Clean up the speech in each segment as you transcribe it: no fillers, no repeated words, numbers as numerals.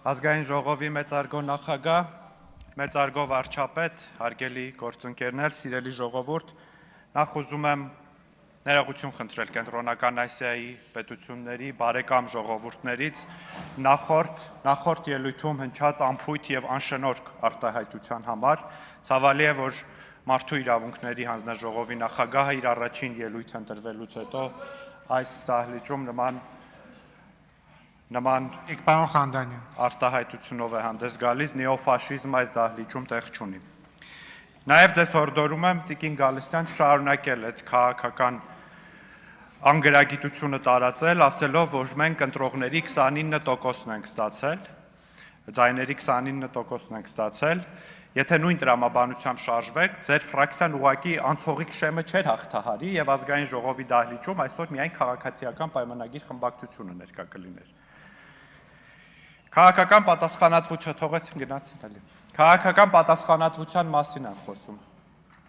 Ազգային ժողովի մեծարգո նախագահ, մեծարգո վարչապետ, հարգելի գործընկերներ, սիրելի ժողովուրդ, նախ ուզում եմ ներողություն խնդրել Կենտրոնական Ասիայի պետությունների բարեկամ ժողովուրդներից նախորդ ելույթում հնչած անփույթ եւ անշնորհք արտահայտության համար, ցավալի է, որ Մարդու իրավունքների հանձնաժողովի նախագահը իր առաջին ելույթը ընտրվելուց հետո այս դահլիճում նման Պարոն Խանդանյան, արտահայտությունով է հանդես գալիս, նեոֆաշիզմը այս դահլիճում տեղ չունի։ Նաև ձեզ հորդորում եմ Տիկին Գալստյան շարունակել այդ քաղաքական անգրագիտությունը տարածել, ասելով, որ մենք ընտրողների 29%-ն ենք ստացել, ձայների 29%-ն ենք ստացել, եթե նույն տրամաբանությամբ շարժվեք, ձեր ֆրակցիան ուղղակի անցողիկ շեմը չէր հաղթահարի եւ ազգային ժողովի դահլիճում այսօր միայն քաղաքացիական պայմանագիր խմբակցությունը ներկա կլիներ։ Քաղաքական պատասխանատվություն թողեցին գնացին էլի։ Քաղաքական պատասխանատվության մասին են խոսում։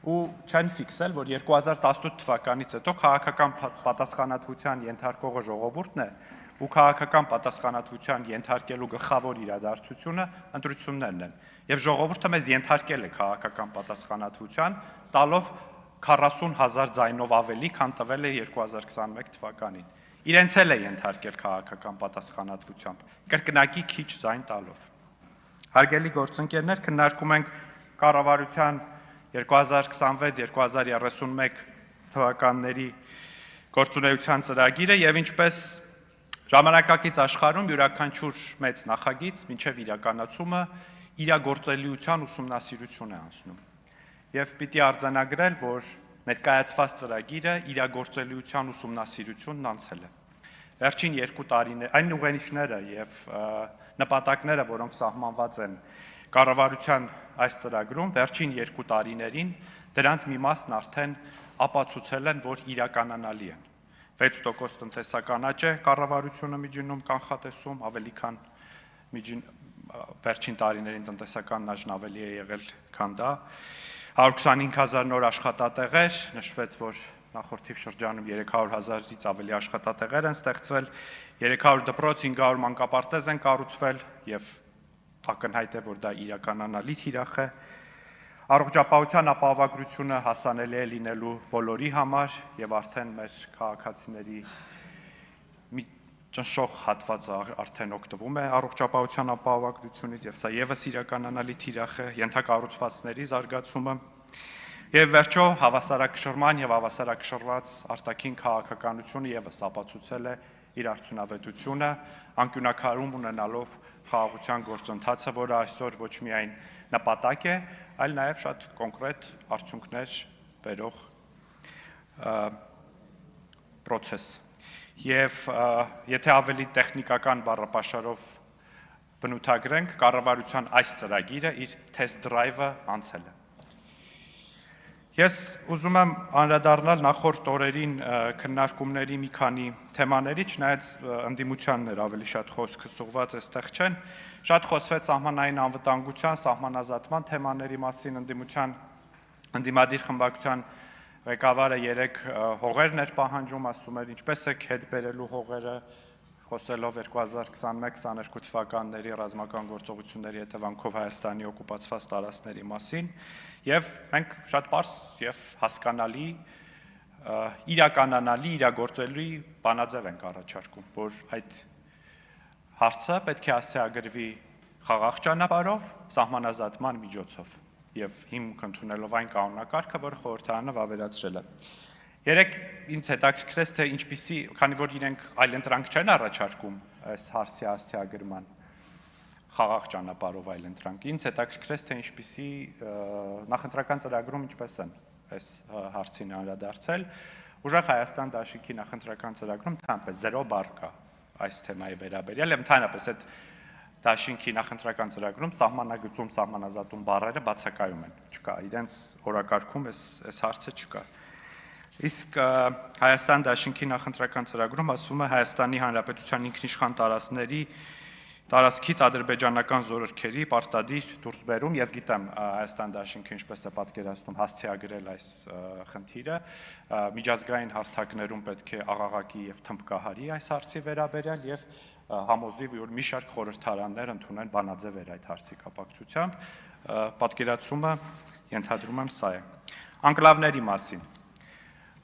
Ու չեն ֆիքսել, որ 2018 թվականից հետո քաղաքական պատասխանատվության ենթարկողը ժողովուրդն է, ու քաղաքական պատասխանատվության ենթարկելու գլխավոր իրադարձությունը ընտրություններն են։ Եվ ժողովուրդը մեզ ենթարկել է քաղաքական պատասխանատվության, տալով 40,000 ձայնով ավելի, քան տվել է 2021 թվականին։ Իրենց էլ է ենթարկել քաղաքական պատասխանատվությամբ, կրկնակի քիչ ձայն տալով։ Հարգելի գործընկերներ, քննարկում ենք կառավարության 2026-2031 թվականների գործունեության ծրագիրը եւ ինչպես ժամանակակից աշխարհում յուրաքանչյուր մեծ նախագիծ մինչև իրականացումը իրագործելիության ուսումնասիրություն է անցնում։ Եվ պիտի արձանագրել, որ ներկայացված ծրագիրը իրագործելիության ուսումնասիրությունն անցել է։ Վերջին 2 տարիներ այն ուղենիշները եւ նպատակները, որոնք սահմանված են կառավարության այս ծրագրում, վերջին 2 տարիներին դրանց մի մասն արդեն ապացուցել են, որ իրականանալի են։ 6% տնտեսական աճ է կառավարությունը միջինում կանխատեսում, ավելի քան վերջին տարիներին տնտեսական աճն ավելի է եղել, քան դա։ 125,000 նոր աշխատատեղեր, նշվեց, որ նախորդի շրջանում 300,000-ից ավելի աշխատատեղեր են ստեղծվել, 300 դպրոց, 500 մանկապարտեզ են կառուցվել եւ ակնհայտ է, որ դա իրականանալի թիրախ է։ Առողջապահության ապահովագրությունը հասանելի է լինելու բոլորի համար եւ արդեն մեր քաղաքացիների մի ճնշող հատվածը արդեն օգտվում է առողջապահության ապահովագրությունից եւ սա եւս իրականանալի թիրախ է, ենթակառուցվածքների զարգացումը եւ վերջո հավասարակշռման եւ հավասարակշռված արտաքին քաղաքականությունը եւս ապացուցել է իր արդյունավետությունը, անկյունակարում ունենալով խաղաղության գործընթացը, որը այսօր ոչ միայն նպատակ է, այլ նաև շատ կոնկրետ արդյունքներ բերող պրոցես։ Եվ եթե ավելի տեխնիկական բառապաշարով բնութագրենք, կառավարության այս ծրագիրը իր test drive-ը անցել է։ Ես ուզում եմ անդրադառնալ նախորդ օրերին քննարկումների մի քանի թեմաների, չնայած ընդդիմությանն էր ավելի շատ խոսքը սուղված, այստեղ չեն, շատ խոսվեց սահմանային անվտանգության, սահմանազատման թեմաների մասին, ընդդիմադիր խմբակցության ղեկավարը 3 հողերն էր պահանջում, ասում էր ինչպես է հետ բերելու հողերը, խոսելով 2021-22 թվականների ռազմական գործողությունների հետևանքով Հայաստանի օկուպացված տարածքների մասին, եւ մենք շատ պարզ եւ հասկանալի, իրականանալի, իրագործելի բանաձև ենք առաջարկում, որ այդ հարցը պետք է ասեագրվի խաղաղ ճանապարհով, սահմանազատման միջոցով եւ հիմք ընդունելով այն կանոնակարգը, որ խորհրդարանը վավերացրել է։ Երեք ինձ հետաքրքրեց, թե ինչպիսի, քանի որ իրենք այլընտրանք չեն առաջարկում այս հարցի ասեագրման խաղաղ ճանապարհով այլընտրանք, ինձ հետաքրքրեց, թե ինչպիսի նախընտրական ծրագրում ինչպես են այս հարցին անդրադարձել։ Ուժեղ Հայաստան դաշինքի նախընտրական ծրագրում ընդհանրապես 0 բառ կա այս թեմայի վերաբերյալ, եւ ընդհանրապես այդ դաշինքի նախընտրական ծրագրում սահմանագծում, սահմանազատում բառերը բացակայում են, չկա, իրենց օրակարգում այս հարցը չկա։ Իսկ Հայաստան դաշինքի նախընտրական ծրագրում ասում է Հայաստանի Հանրապետության ինքնիշխան տարածքից ադրբեջանական զորքերի պարտադիր դուրսբերում, ես գիտեմ Հայաստան դաշինքը ինչպես է պատկերացնում հասցեագրել այս խնդիրը, միջազգային հարթակներում պետք է աղաղակի եւ թմբկահարի այս հարցի վերաբերյալ եւ համոզի, որ մի շարք խորհրդարաններ ընդունեն բանաձևեր այդ հարցի կապակցությամբ, պատկերացումը ենթադրում եմ սա է։ Անկլավների մասին։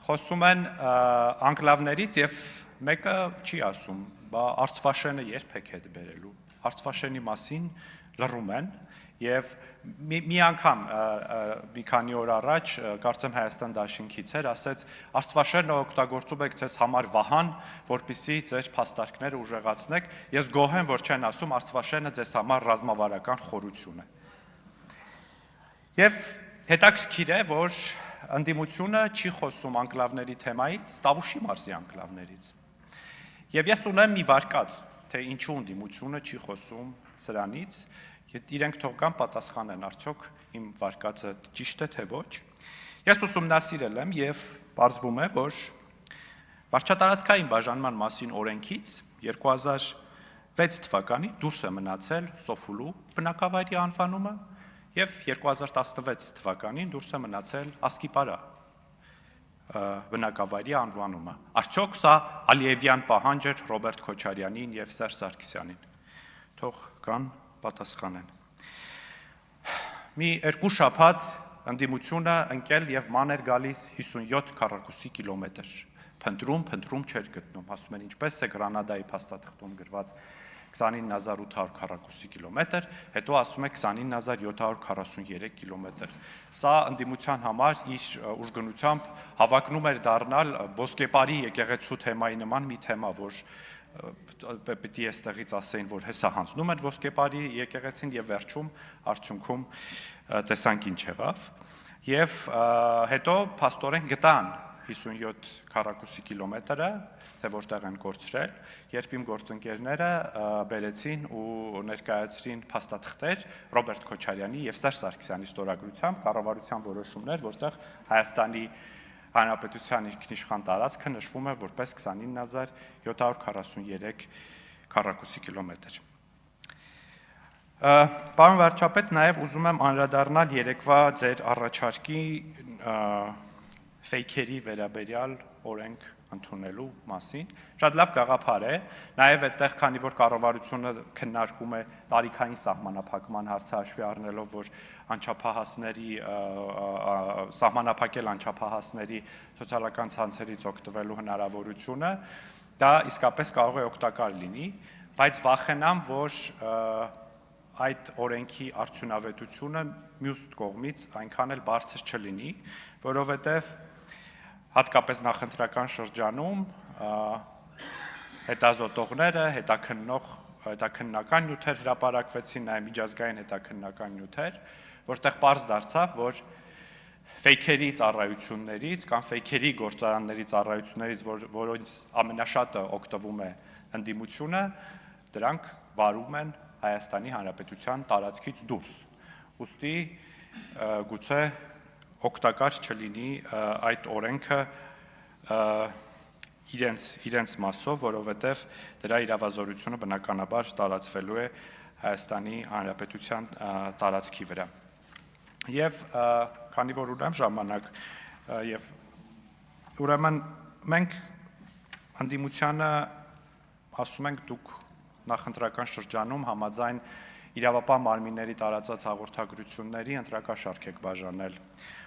Խոսում են անկլավներից եւ մեկը չի ասում, բա Արցվաշենը երբ եք հետ բերելու։ Արցվաշենի մասին լռում են եւ մի անգամ մի քանի օր առաջ կարծեմ Հայաստան դաշինքից էր ասեց Արցվաշենը օգտագործում եք ձեզ համար վահան, որպեսզի ձեր փաստարկները ուժեղացնեք, ես գոհ եմ, որ չեն ասում Արցվաշենը ձեզ համար ռազմավարական խորություն է։ Եվ հետաքրքիր է, որ ընդդիմությունը չի խոսում անկլավների թեմայից, Տավուշի մարզի անկլավներից։ Եվ ես ունեմ մի վարկած, թե ինչու ընդդիմությունը չի խոսում սրանից, իրենք թող գան պատասխանեն, արդյոք իմ վարկածը ճիշտ է, թե ոչ։ Ես ուսումնասիրել եմ եւ պարզվում է, որ վարչատարածքային բաժանման մասին օրենքից 2006 թվականին դուրս է մնացել Սոֆուլու բնակավայրի անվանումը եւ 2016 թվականին դուրս է մնացել Ասկիպարա բնակավայրի անվանումը։ Արդյոք սա Ալիևյան պահանջ էր Ռոբերտ Քոչարյանին եւ Սերժ Սարգսյանին։ Թող կան պատասխանեն։ Մի երկու շաբաթ ընդդիմությունը ընկել եւ ման էր գալիս 57 քառակուսի կիլոմետր։ Փնտրում չէր գտնում, ասում են ինչպես է Գրանադայի փաստաթղթում գրված 29800 քառակուսի կիլոմետր, հետո ասում է 29743 կիլոմետր։ Սա ընդդիմության համար իր ուժգնությամբ հավակնում էր դառնալ ոսկեպարի եկեղեցու թեմայի նման մի թեմա, որ պետք է այստեղից ասեին, որ հեսա հանձնում են ոսկեպարի եկեղեցին եւ վերջում արդյունքում տեսանք ինչ եղավ։ Եվ հետո փաստորեն գտան 57 քառակուսի կիլոմետրը, թե որտեղ են կորցրել, երբ իմ գործընկերները բերեցին ու ներկայացրին փաստաթղթեր Ռոբերտ Քոչարյանի եւ Սերժ Սարգսյանի ստորագրությամբ կառավարության որոշումներ, որտեղ Հայաստանի Հանրապետության ինքնիշխան տարածքը նշվում է որպես 29743 քառակուսի կիլոմետր։ Պարոն վարչապետ, նաև ուզում եմ անդրադառնալ երեկվա ձեր առաջարկի ֆեյքերի վերաբերյալ օրենք ընդունելու մասին։ Շատ լավ գաղափար է, նաև այդտեղ, քանի որ կառավարությունը քննարկում է տարիքային սահմանափակման հարցը հաշվի առնելով, որ անչափահասների սահմանափակել անչափահասների սոցիալական ցանցերից օգտվելու հնարավորությունը, դա իսկապես կարող է օգտակար լինի, բայց վախենամ, որ այդ օրենքի արդյունավետությունը մյուս կողմից այնքան էլ բարձր չլինի, որովհետև հատկապես նախընտրական շրջանում հետազոտողները, հետաքննական նյութեր հրապարակվեցին, նաև միջազգային հետաքննական նյութեր, որտեղ պարզ դարձավ, որ ֆեյքերի ծառայություններից կամ ֆեյքերի գործարանների ծառայություններից, որոնց ամենաշատը օգտվում է ընդդիմությունը, դրանք վարում են Հայաստանի Հանրապետության տարածքից դուրս։ Ուստի գուցե օգտակար չլինի այդ օրենքը իրենց մասով, որովհետև դրա իրավազորությունը բնականաբար տարածվելու է Հայաստանի Հանրապետության տարածքի վրա։ Եվ քանի որ ունեմ ժամանակ, եւ ուրեմն մենք ընդդիմությանը ասում ենք դուք նախընտրական շրջանում համաձայն իրավապահ մարմինների տարածած հաղորդագրությունների ընտրակաշարք եք բաժանել։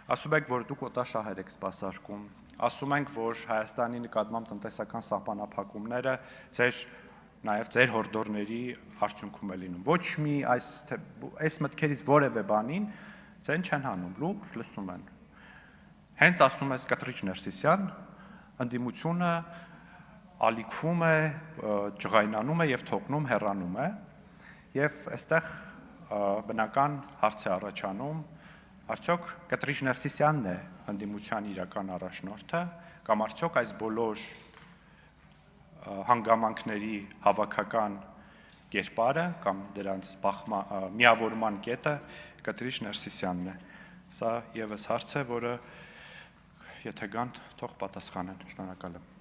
Ասում եք, որ դուք օտաշահեր եք սպասարկում, ասում ենք, որ Հայաստանի նկատմամբ տնտեսական սահմանափակումները նաև ձեր հորդորների արդյունքում է լինում։ Ոչ մի այս մտքերից որևէ բանին ձեն չեն հանում, լուր լսում են։ Հենց ասում ես Կտրիչ Ներսիսյան, ընդդիմությունը ալիքվում է, ջղայնանում է եւ թողնում հեռանում է, եւ այստեղ բնական հարց է առաջանում, արդյոք Կտրիչ Ներսիսյանն է ընդդիմության իրական առաջնորդը, կամ արդյոք այս բոլոր հանգամանքների հավաքական կերպարը կամ դրանց միավորման կետը Կտրիչ Ներսիսյանն է։ Սա եւս հարց է, որը եթե գան, թող պատասխանեն։ Շնորհակալ եմ։